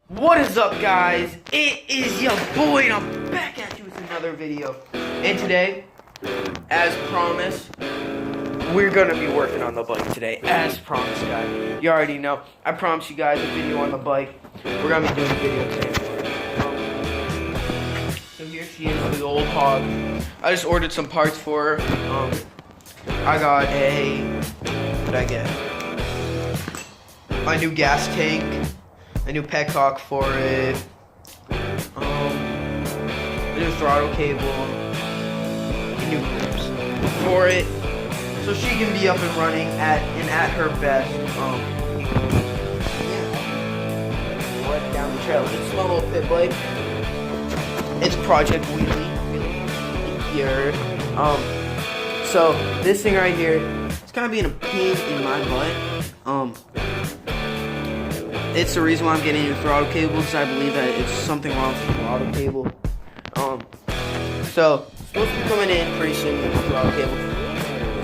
What is up, guys? It is your boy, and I'm back at you with another video. And today, as promised, we're gonna be working on the bike today. As promised, guys. You already know. I promised you guys a video on the bike. We're gonna be doing a video today. So here she is, the old hog. I just ordered some parts for her. I got what did I get? My new gas tank. A new petcock for it, a new throttle cable, new grips for it, so she can be up and running at her best. Yeah. Right down the trail. It's my little pit bike. It's Project Wheelie here. So this thing right here, it's kind of being a pain in my butt. It's the reason why I'm getting a new throttle cable, because I believe that it's something wrong with the throttle cable. So, it's supposed to be coming in pretty soon with the throttle cable.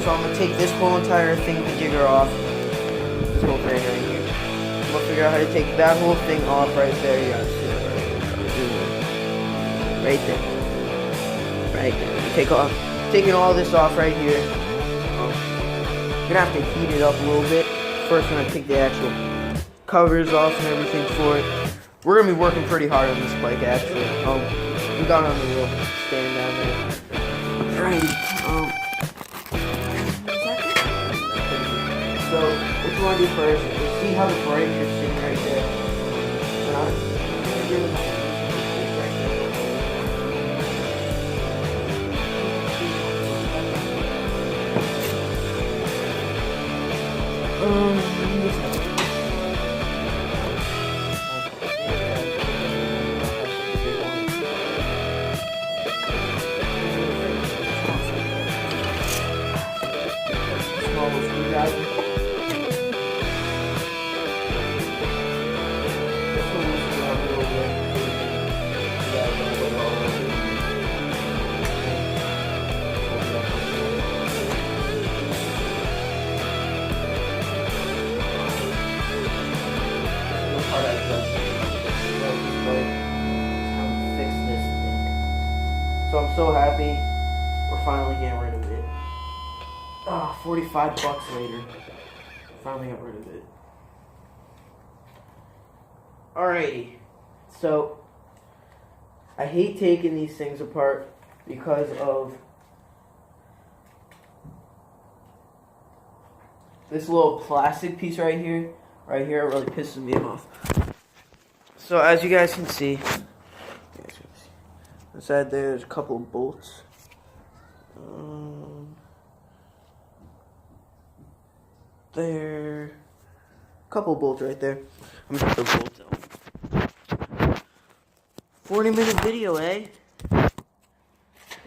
So I'm going to take this whole entire thing with the jigger off. This whole thing right here. I'm going to figure out how to take that whole thing off right there. You guys see it right there. Right there. Taking all this off right here. I'm going to have to heat it up a little bit. First, I'm going to take the actual covers off and everything for it. We're gonna be working pretty hard on this bike actually. We got on the real stand down there. Alrighty. So what you wanna do first is see how the brakes are sitting right there. So I'm so happy we're finally getting rid of it. 45 bucks later, finally got rid of it. Alrighty, so I hate taking these things apart because of this little plastic piece right here. Right here, it really pisses me off. So as you guys can see, inside there's a couple of bolts. There, a couple of bolts right there. I'm gonna put the bolts out. 40-minute video, eh?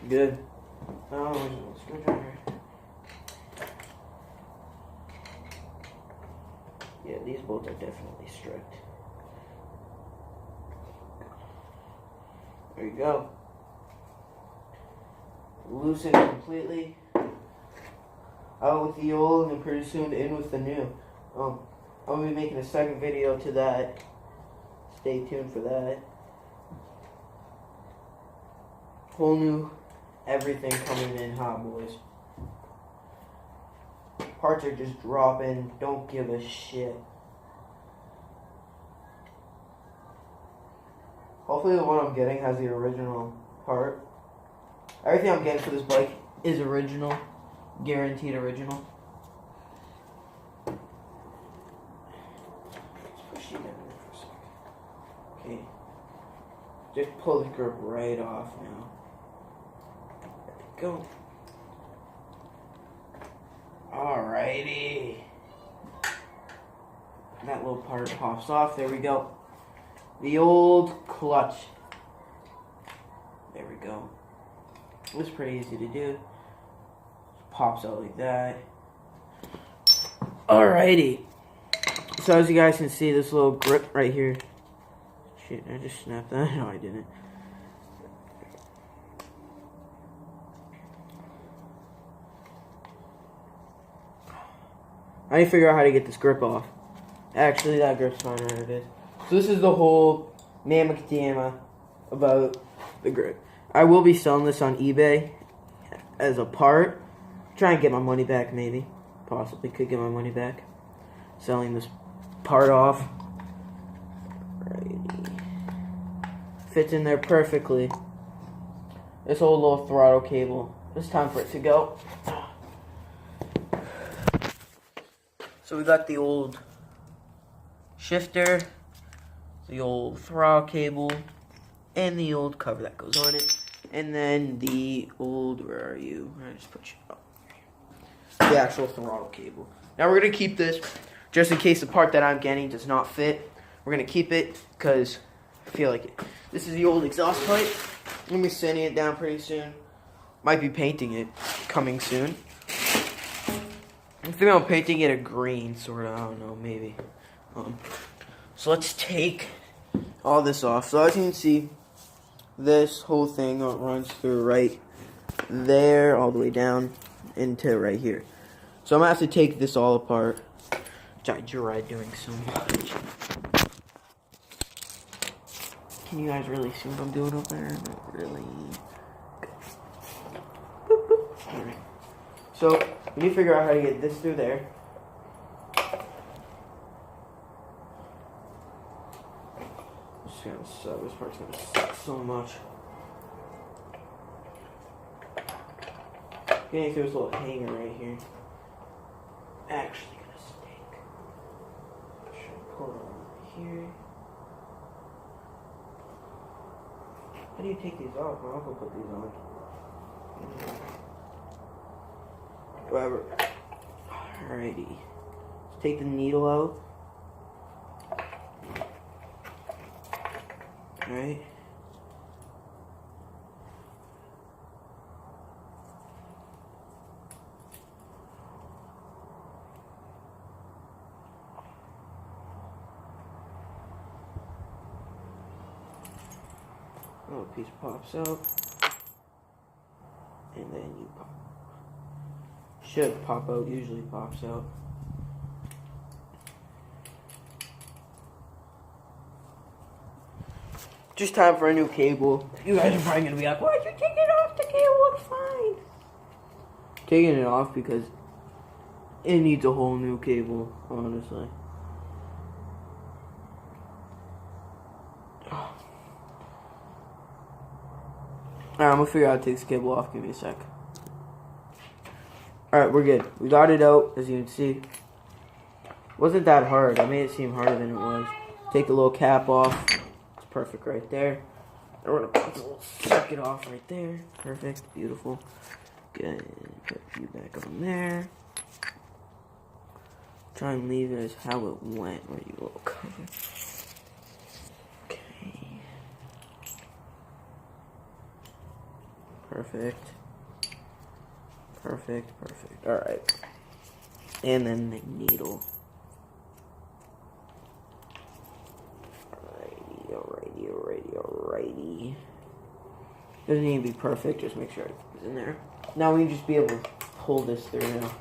Good. Screwdriver. Yeah, these bolts are definitely strict. There you go. Loosen it completely. Out with the old and then pretty soon in with the new. I'm going to be making a second video to that. Stay tuned for that. Whole new everything coming in hot, boys. Parts are just dropping. Don't give a shit. Hopefully the one I'm getting has the original part. Everything I'm getting for this bike is original. Guaranteed original. Let's push you down there for a second. Okay. Just pull the grip right off now. There we go. Alrighty. That little part pops off. There we go. The old clutch. There we go. It was pretty easy to do. Pops out like that. Alrighty. So as you guys can see, this little grip right here. Shit, I just snapped that. No, I didn't. I need to figure out how to get this grip off. Actually, that grip's fine, right? It is. So this is the whole mamma about the grip. I will be selling this on eBay as a part. Try and get my money back, maybe. Possibly could get my money back. Selling this part off. Alrighty. Fits in there perfectly. This whole little throttle cable. It's time for it to go. So we got the old shifter, the old throttle cable, and the old cover that goes on it. And then the old, where are you? I just put you up. The actual throttle cable. Now we're going to keep this, just in case the part that I'm getting does not fit. We're going to keep it, because I feel like it. This is the old exhaust pipe. I'm going to be sanding it down pretty soon. Might be painting it coming soon. I'm thinking about painting it a green, sort of. I don't know, maybe. So let's take all this off. So as you can see, this whole thing runs through right there, all the way down into right here. So I'm going to have to take this all apart, which I dread doing so much. Can you guys really see what I'm doing up there? Not really. Boop, boop. Alright. So, we need to figure out how to get this through there. This is gonna suck. This part's gonna suck so much. Getting through this little hanger right here. Actually gonna stink. Should pull it over here. How do you take these off? My uncle put these on. Whatever. Alrighty. Let's take the needle out. Alright. Oh, a piece pops out. And then you pop. Should pop out, usually pops out. Just time for a new cable. You guys are probably gonna be like, why'd you take it off? The cable looks fine. Taking it off because it needs a whole new cable, honestly. Alright, I'm gonna figure out how to take this cable off. Give me a sec. Alright, we're good. We got it out, as you can see. It wasn't that hard. I made it seem harder than it was. Take the little cap off. It's perfect right there. And we're gonna put the little circuit off right there. Perfect. Beautiful. Good. Put you back on there. Try and leave it as how it went. Where you little cover. Perfect. Perfect, perfect. Alright. And then the needle. Alrighty, alrighty, alrighty, alrighty. Doesn't need to be perfect, just make sure it's in there. Now we can just be able to pull this through now.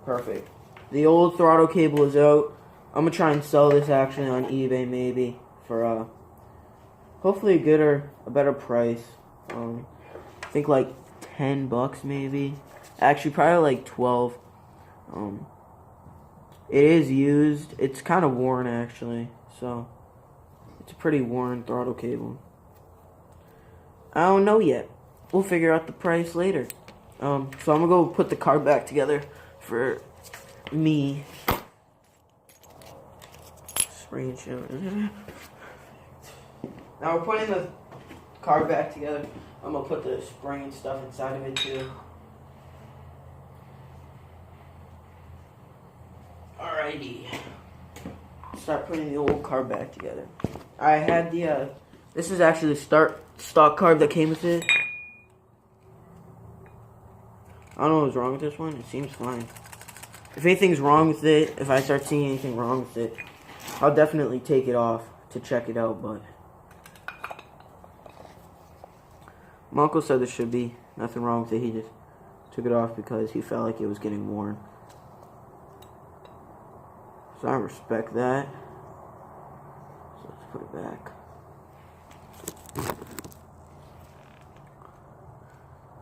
Perfect. The old throttle cable is out. I'm gonna try and sell this actually on eBay maybe for hopefully a good or a better price. I think like $10 maybe. Actually, probably like 12. It is used. It's kind of worn actually, so it's a pretty worn throttle cable. I don't know yet. We'll figure out the price later. So I'm gonna go put the car back together for me. Spring show. Now we're putting the car back together. I'm gonna put the spring and stuff inside of it too. Alrighty. Start putting the old car back together. I had the this is actually the stock carb that came with it. I don't know what's wrong with this one. It seems fine. If anything's wrong with it, if I start seeing anything wrong with it, I'll definitely take it off to check it out, but my uncle said there should be nothing wrong with it. He just took it off because he felt like it was getting worn. So I respect that. So put it back.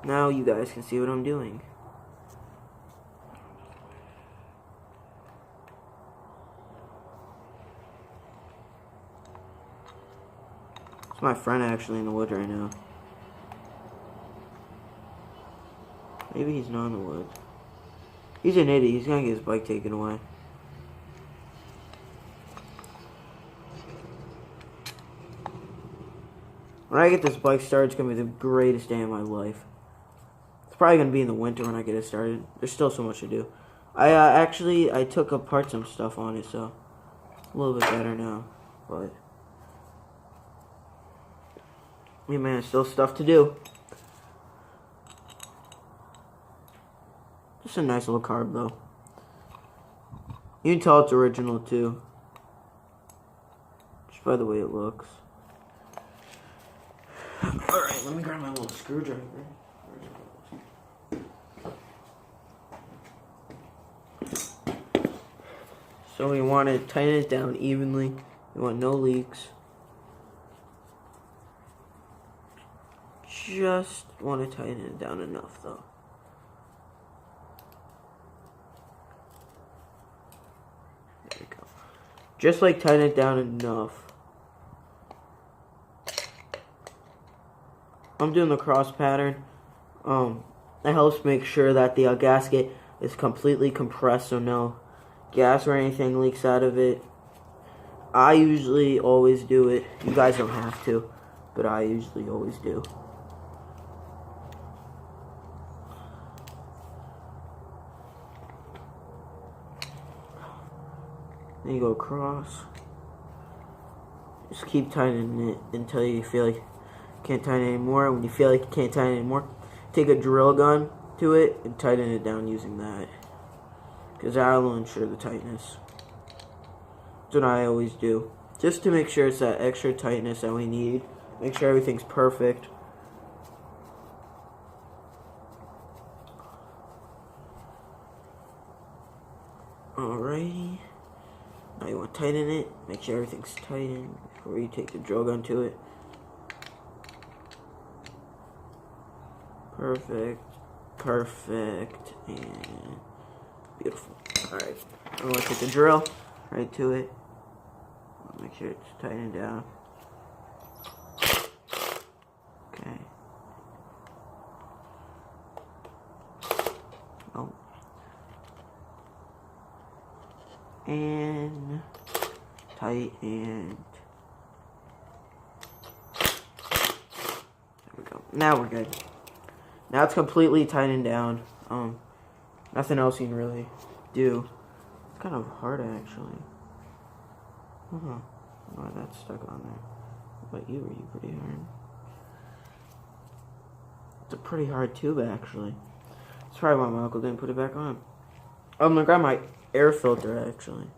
Now you guys can see what I'm doing. It's my friend actually in the woods right now. Maybe he's not in the woods. He's an idiot. He's gonna get his bike taken away. When I get this bike started, it's gonna be the greatest day of my life. It's probably gonna be in the winter when I get it started. There's still so much to do. I took apart some stuff on it, so a little bit better now. But yeah, man, still stuff to do. Just a nice little carb, though. You can tell it's original, too. Just by the way it looks. Alright, let me grab my little screwdriver. So we want to tighten it down evenly. We want no leaks. Just want to tighten it down enough, though. There we go. Just like tighten it down enough. I'm doing the cross pattern. That helps make sure that the gasket is completely compressed, so no gas or anything leaks out of it. I usually always do it. You guys don't have to, but I usually always do. Then you go across. Just keep tightening it until you feel like you can't tighten it anymore. When you feel like you can't tighten it anymore, take a drill gun to it and tighten it down using that. Because that will ensure the tightness. That's what I always do. Just to make sure it's that extra tightness that we need. Make sure everything's perfect. Alrighty. Now you want to tighten it. Make sure everything's tightened before you take the drill gun to it. Perfect. Perfect. And beautiful. Alright. I'm going to take the drill right to it. Make sure it's tightened down. Okay. Oh. And tight and there we go. Now we're good. Now it's completely tightened down. Nothing else you can really do. It's kind of hard actually. Why that's stuck on there. But you were pretty hard. It's a pretty hard tube actually. That's probably why my uncle didn't put it back on. I'm gonna grab my air filter actually.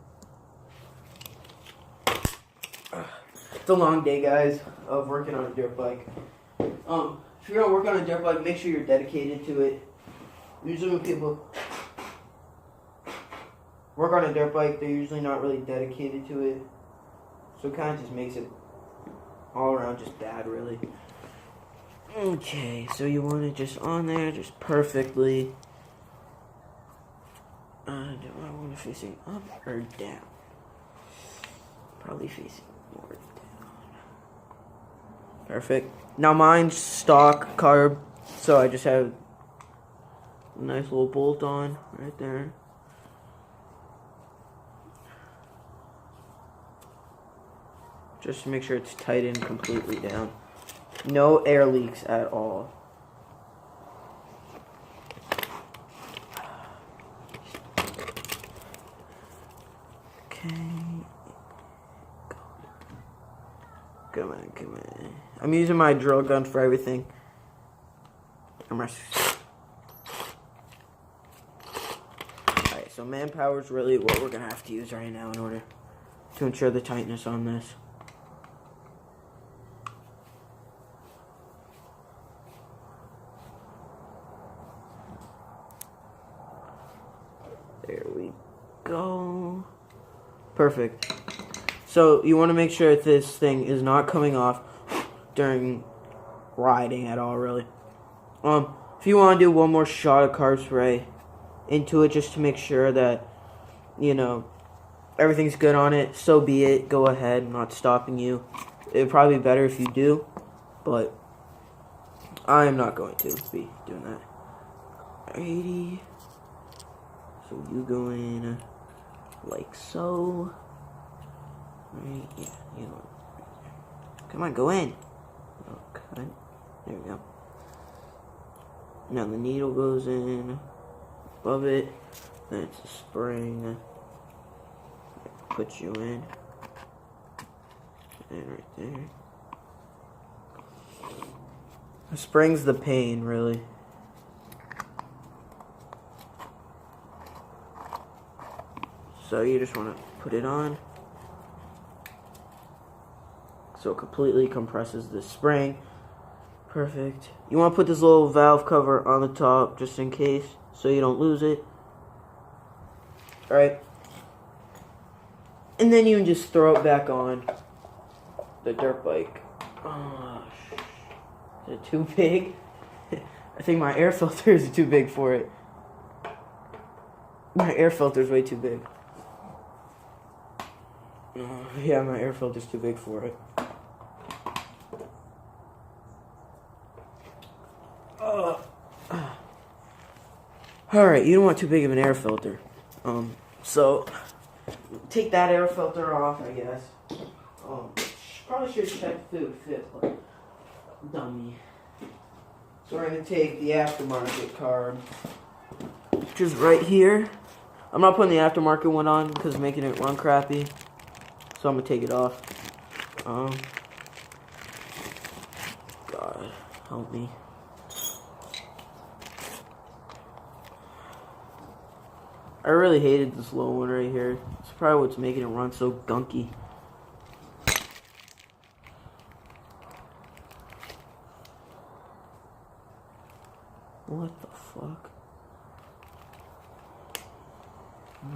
It's a long day, guys, of working on a dirt bike. If you're gonna work on a dirt bike, make sure you're dedicated to it. Usually when people work on a dirt bike, they're usually not really dedicated to it. So it kind of just makes it all around just bad, really. Okay, so you want it just on there, just perfectly. Do I want it facing up or down? Probably facing more down. Perfect. Now mine's stock carb, so I just have a nice little bolt on right there. Just to make sure it's tightened completely down. No air leaks at all. Okay. Come on, come on. I'm using my drill gun for everything. Alright, so manpower is really what we're going to have to use right now in order to ensure the tightness on this. There we go. Perfect. So you want to make sure that this thing is not coming off during riding at all, really. If you want to do one more shot of carb spray into it just to make sure that, you know, everything's good on it, so be it. Go ahead. I'm not stopping you. It'd probably be better if you do, but I am not going to be doing that. 80. So you go in like so. Right, yeah, you know. Come on, go in. Oh, cut. There we go. Now the needle goes in above it. Then it's a spring. Put you in. And right there. The spring's the pain, really. So you just want to put it on. So it completely compresses the spring. Perfect. You want to put this little valve cover on the top just in case, so you don't lose it. Alright. And then you can just throw it back on the dirt bike. Oh, is it too big? I think my air filter is too big for it. My air filter is way too big. Yeah, my air filter's too big for it. Alright, you don't want too big of an air filter. So take that air filter off, I guess. Probably should check the fit, but dummy. So we're gonna take the aftermarket carb, which is right here. I'm not putting the aftermarket one on because it's making it run crappy. So I'm gonna take it off. God, help me. I really hated this little one right here. It's probably what's making it run so gunky. What the fuck?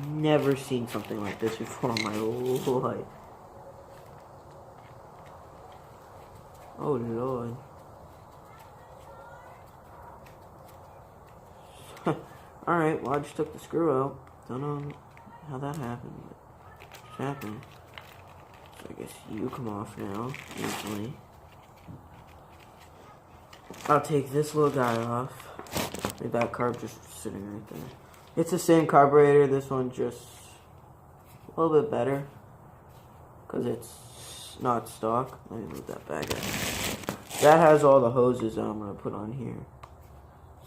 Never seen something like this before in my life. Oh Lord. Alright, well I just took the screw out. Don't know how that happened, but it just happened. So I guess you come off now, easily. I'll take this little guy off. Leave that carb just sitting right there. It's the same carburetor, this one just a little bit better. Because it's not stock. Let me move that back out. That has all the hoses that I'm going to put on here.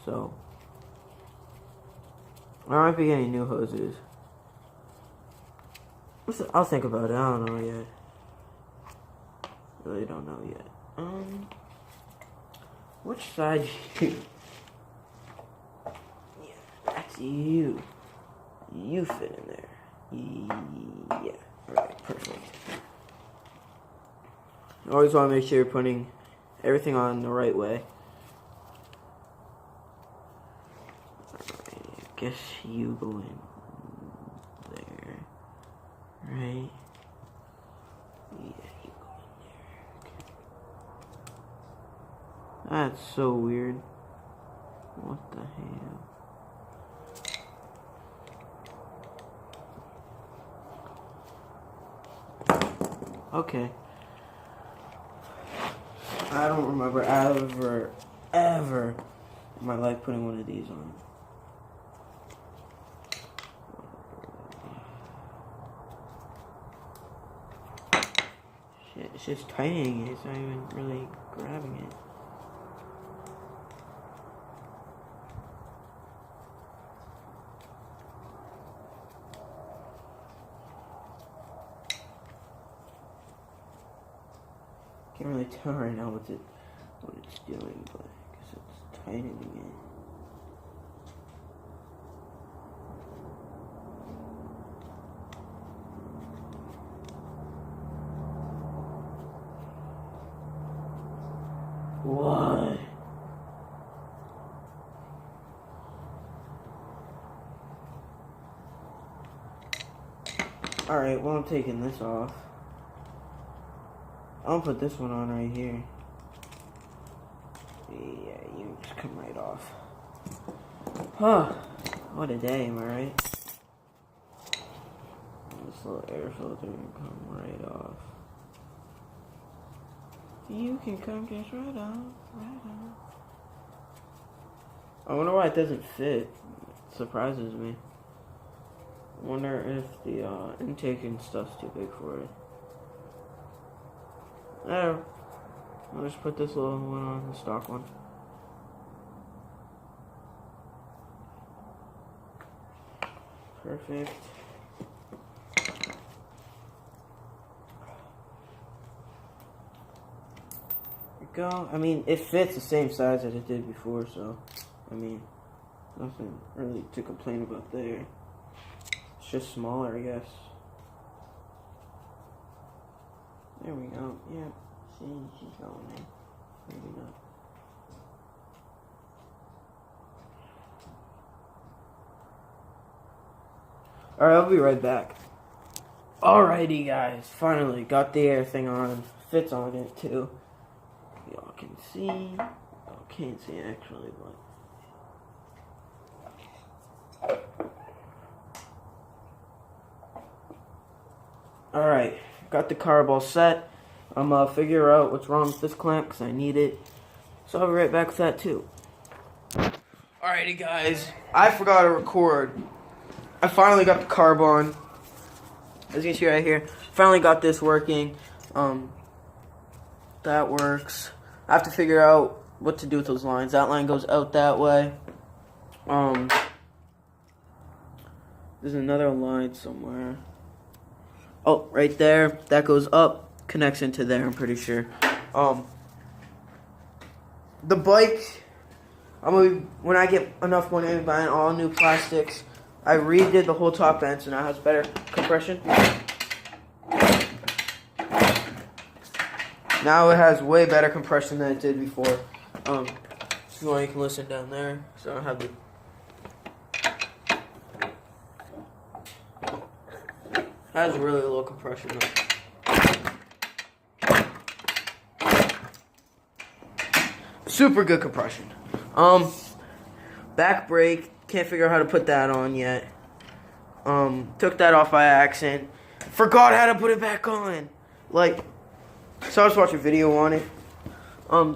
So I might be getting new hoses. I'll think about it. I don't know yet. Really don't know yet. Which side you? Yeah, that's you. You fit in there. Yeah. Alright, perfect. You always want to make sure you're putting everything on the right way. Guess you go in there, right? Yeah, you go in there. Okay. That's so weird. What the hell? Okay. I don't remember ever in my life putting one of these on. It's just tightening it, it's not even really grabbing it. Can't really tell right now what it's doing, but I guess it's tightening it. What? Alright, well I'm taking this off. I'll put this one on right here. Yeah, you just come right off. Huh. What a day, am I right? This little air filter can come right off. You can come just right off, right off. I wonder why it doesn't fit. It surprises me. I wonder if the intake and stuff's too big for it. There. I'll just put this little one on, the stock one. Perfect. Go. I mean, it fits the same size as it did before, so I mean, nothing really to complain about there. It's just smaller, I guess. There we go. Yeah. See, she's going there. Maybe not. Alright, I'll be right back. Alrighty, guys. Finally got the air thing on. Fits on it, too. Y'all can see. Y'all can't see actually, but. Alright, got the carb all set. I'm gonna figure out what's wrong with this clamp because I need it. So I'll be right back with that too. Alrighty, guys. I forgot to record. I finally got the carb on. As you can see right here. Finally got this working. That works. I have to figure out what to do with those lines. That line goes out that way. There's another line somewhere. Oh, right there. That goes up, connects into there, I'm pretty sure. The bike, when I get enough money, I'm buying all new plastics. I redid the whole top end, so now it has better compression. Now it has way better compression than it did before. If you want, you can listen down there. So I don't have the... Has really low compression though. Super good compression. Back brake, can't figure out how to put that on yet. Took that off by accident. Forgot how to put it back on. So I was watching a video on it.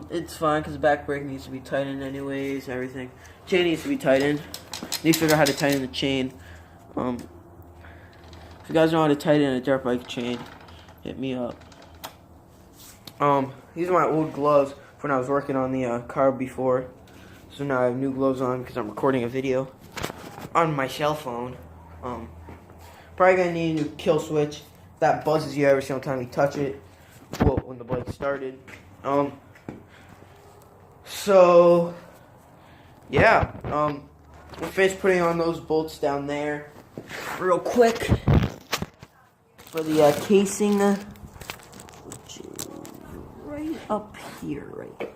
It's fine because the back brake needs to be tightened anyways, everything. Chain needs to be tightened. Need to figure out how to tighten the chain. If you guys know how to tighten a dirt bike chain, hit me up. These are my old gloves when I was working on the carb before. So now I have new gloves on because I'm recording a video on my cell phone. Probably gonna need a new kill switch that buzzes you every single time you touch it. Well, when the bike started. So yeah. We finished putting on those bolts down there real quick. For the casing, which is right up here, right?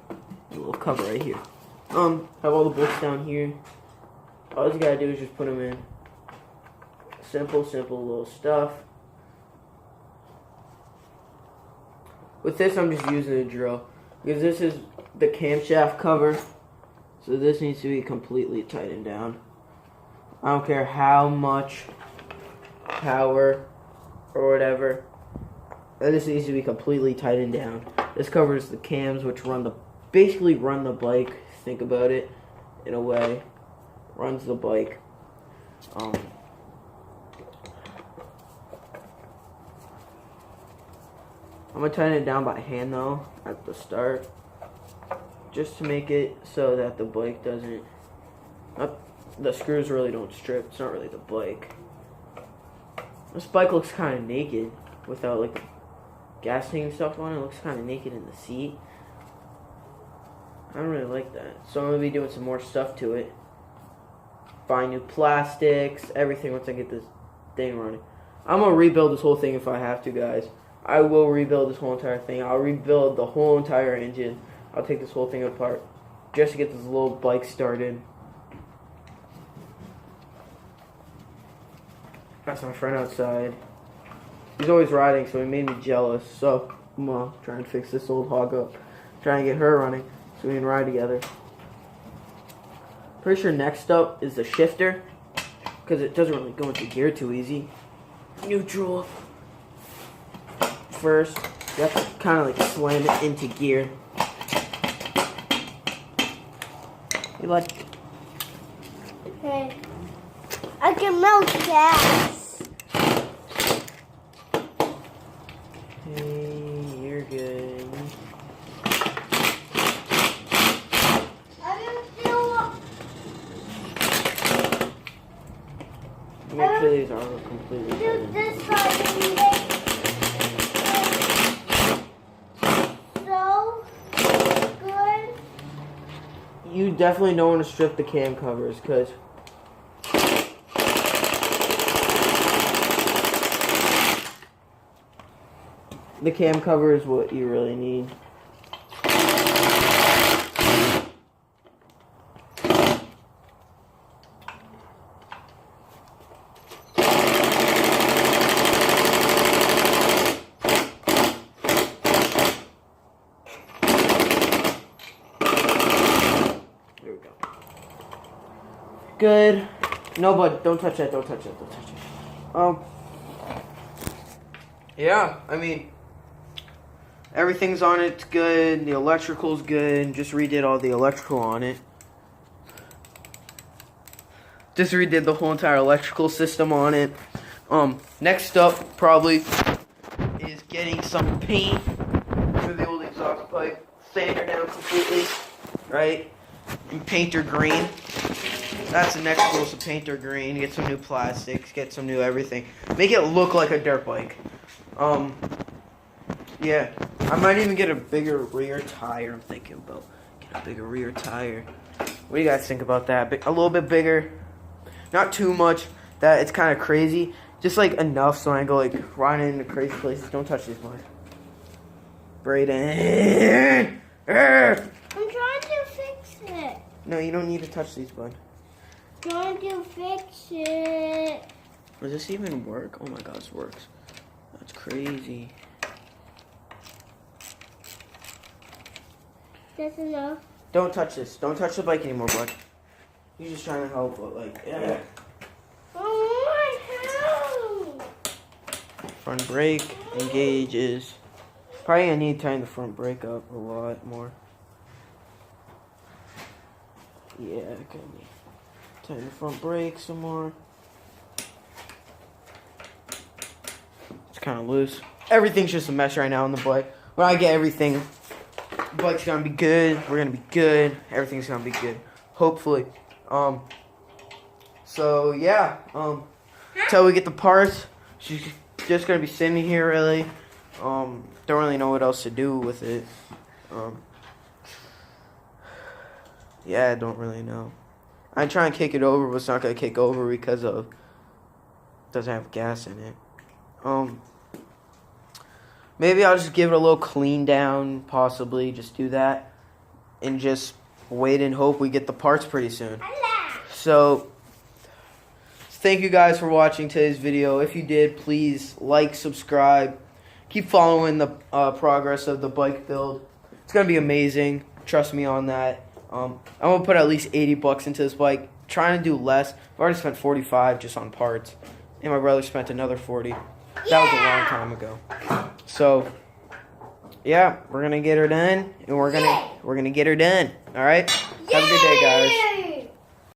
A little cover right here. Have all the bolts down here. All you gotta do is just put them in. Simple little stuff. With this, I'm just using a drill because this is the camshaft cover, so this needs to be completely tightened down. I don't care how much power or whatever. This needs to be completely tightened down. This covers the cams, which basically run the bike. Think about it, in a way, runs the bike. I'm gonna tighten it down by hand though at the start, just to make it so that the bike doesn't. The screws really don't strip. It's not really the bike. This bike looks kind of naked without like gas tank stuff on it. It looks kind of naked in the seat. I don't really like that. So I'm going to be doing some more stuff to it. Buy new plastics, everything once I get this thing running. I'm going to rebuild this whole thing if I have to, guys. I will rebuild this whole entire thing. I'll rebuild the whole entire engine. I'll take this whole thing apart just to get this little bike started. That's my friend outside. He's always riding, so he made me jealous. So Well, trying to fix this old hog up. Trying to get her running so we can ride together. Pretty sure next up is the shifter, because it doesn't really go into gear too easy. Neutral. First, you have to kind of like slam it into gear. You like? Okay. I can melt gas. Hey, you're good. Make sure these are completely do this side and make so good. You definitely don't want to strip the cam covers, because the cam cover is what you really need. There we go. Good. No, but don't touch that. Don't touch it. Don't touch it. Yeah. I mean, everything's on it. It's good. The electrical's good. Just redid all the electrical on it. Just redid the whole entire electrical system on it. Next up probably is getting some paint for the old exhaust pipe. Sand her down completely, right? And paint her green. That's the next goal, so paint her green. Get some new plastics. Get some new everything. Make it look like a dirt bike. Yeah. I might even get a bigger rear tire. I'm thinking about getting a bigger rear tire. What do you guys think about that? A little bit bigger. Not too much that it's kind of crazy. Just like enough so when I go like riding into crazy places. Don't touch this one. Brayden. I'm trying to fix it. No, you don't need to touch these, bud. Trying to fix it. Does this even work? Oh my god, this works. That's crazy. That's enough. Don't touch this. Don't touch the bike anymore, bud. You're just trying to help, but like, yeah. Oh, Front brake engages. Probably gonna need to tighten the front brake up a lot more. Yeah, gonna need to tighten the front brake some more. It's kind of loose. Everything's just a mess right now on the bike. When I get everything, the bike's gonna be good. We're gonna be good. Everything's gonna be good. Hopefully. So yeah. Until we get the parts, she's just gonna be sitting here really. Don't really know what else to do with it. Yeah, I don't really know. I try and kick it over, but it's not gonna kick over because of doesn't have gas in it. Maybe I'll just give it a little clean down, possibly just do that, and just wait and hope we get the parts pretty soon. So, thank you guys for watching today's video. If you did, please like, subscribe, keep following the progress of the bike build. It's gonna be amazing. Trust me on that. I'm gonna put at least $80 into this bike. Trying to do less. I've already spent $45 just on parts, and my brother spent another $40. That was a long time ago. So, yeah, we're gonna get her done, and we're gonna get her done. All right. Have a good day, guys.